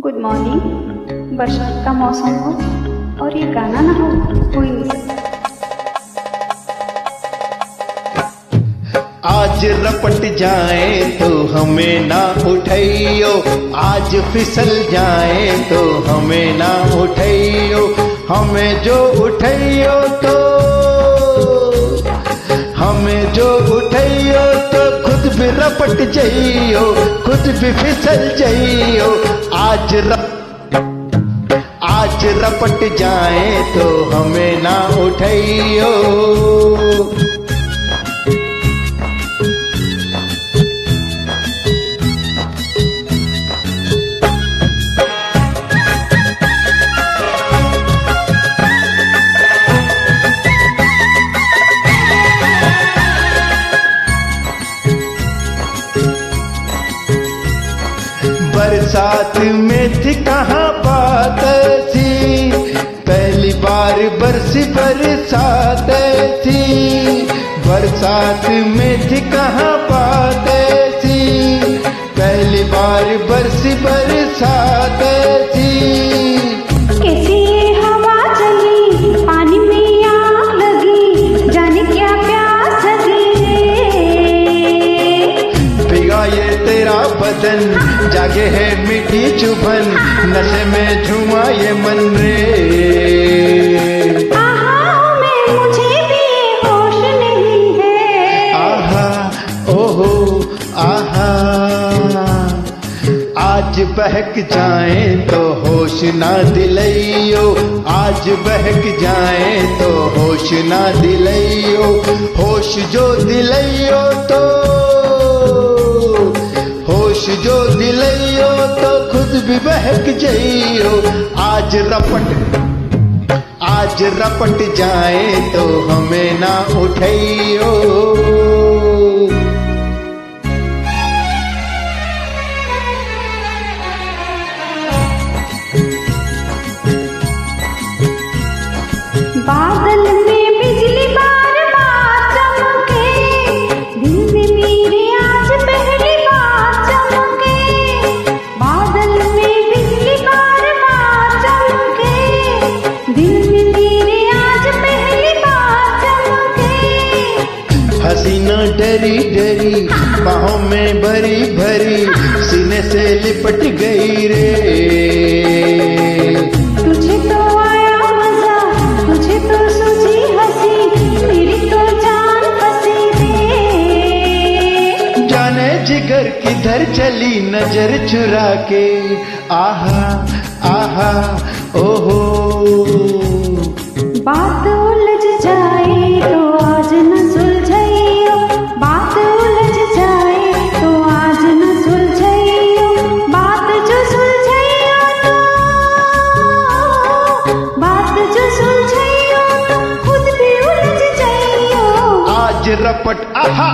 Good morning. बरसात का मौसम हो और ये गाना ना हो कोई नहीं सकता। आज रपट जाए तो हमें ना उठाइयो, आज फिसल जाए तो हमें ना उठाइयो, हमें जो उठाइयो तो खुद भी रपट जाइयो, खुद भी फिसल जाइयो। आज रपट जाए तो हमें ना उठाइयो। बरसात में थी कहाँ बात थी, पहली बार बरसी बरसात थी। बरसात में थी कहाँ बात थी, पहली बार बरसी बरसात थी। कैसी हवा चली, पानी में आग लगी, जाने क्या प्यास लगी। भीगा ये तेरा बदन, जागे है मीठी चुभन, नशे में झूमा ये मन रे। आहा में मुझे भी होश नहीं है। आहा ओहो आहा, आज बहक जाए तो होश ना दिलाइयो, आज बहक जाए तो होश ना दिलाइयो। होश जो दिलाइयो तो खुद भी बहक जाइयो। आज रपट जाए तो हमें ना उठाइयो। बादल में बिजली बार बार चमके, दिल में मेरे आज पहली बार चमके। बादल में बिजली बार बार चमके, दिल में मेरे आज पहली बार चमके। हसीना डरी डरी बाहों में भरी भरी, सीने से लिपट गई रे। तुझे तो आया मजा, तुझे तो सूझी हंसी, मेरी तो जान फंसी रे। जाने जिगर किधर चली नजर चुरा के, आहा आहा ओहो। बात उलझ जाए तो आज न सुलझाइयो, बात उलझ जाए तो आज न सुलझाइयो। बात जो सुलझाइयो तो खुद भी उलझ जाइयो। आज रपट आहा,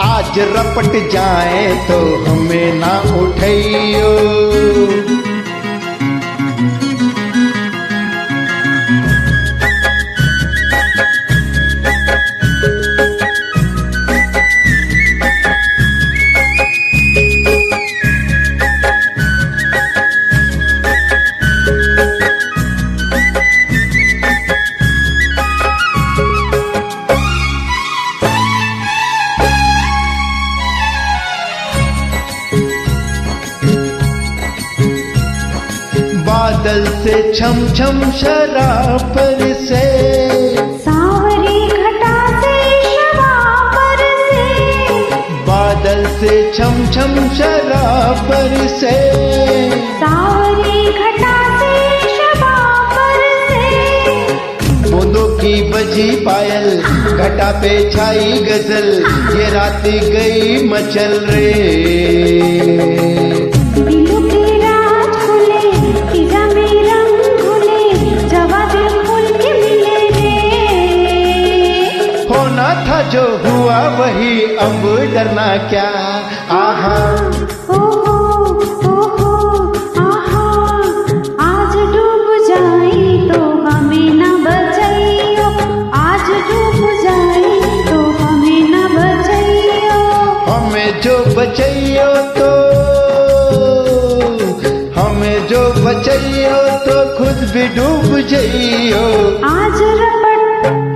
आज रपट जाए तो हमें ना उठाइयो। बादल से छम छम शराब से, सावरी घटा से शराब से। बादल से छम छम शराब से, सावरी घटा से शराब से। बूंदों की बजी पायल, घटा पे छाई गजल, ये रात गई मचल रे। दिलों के राज खुले, फिजा में रंग घुले, जवाब खुल के मिले रे। होना था जो हुआ वही, अब डरना क्या। आहा ओहो ओहो आहा, आज डूब जाए तो हमें न बचाइयो, आज डूब जाए तो हमें न बचाइयो। हमें जो बचाइयो तो बचैयो तो खुद भी डूब जइयो। आज रपट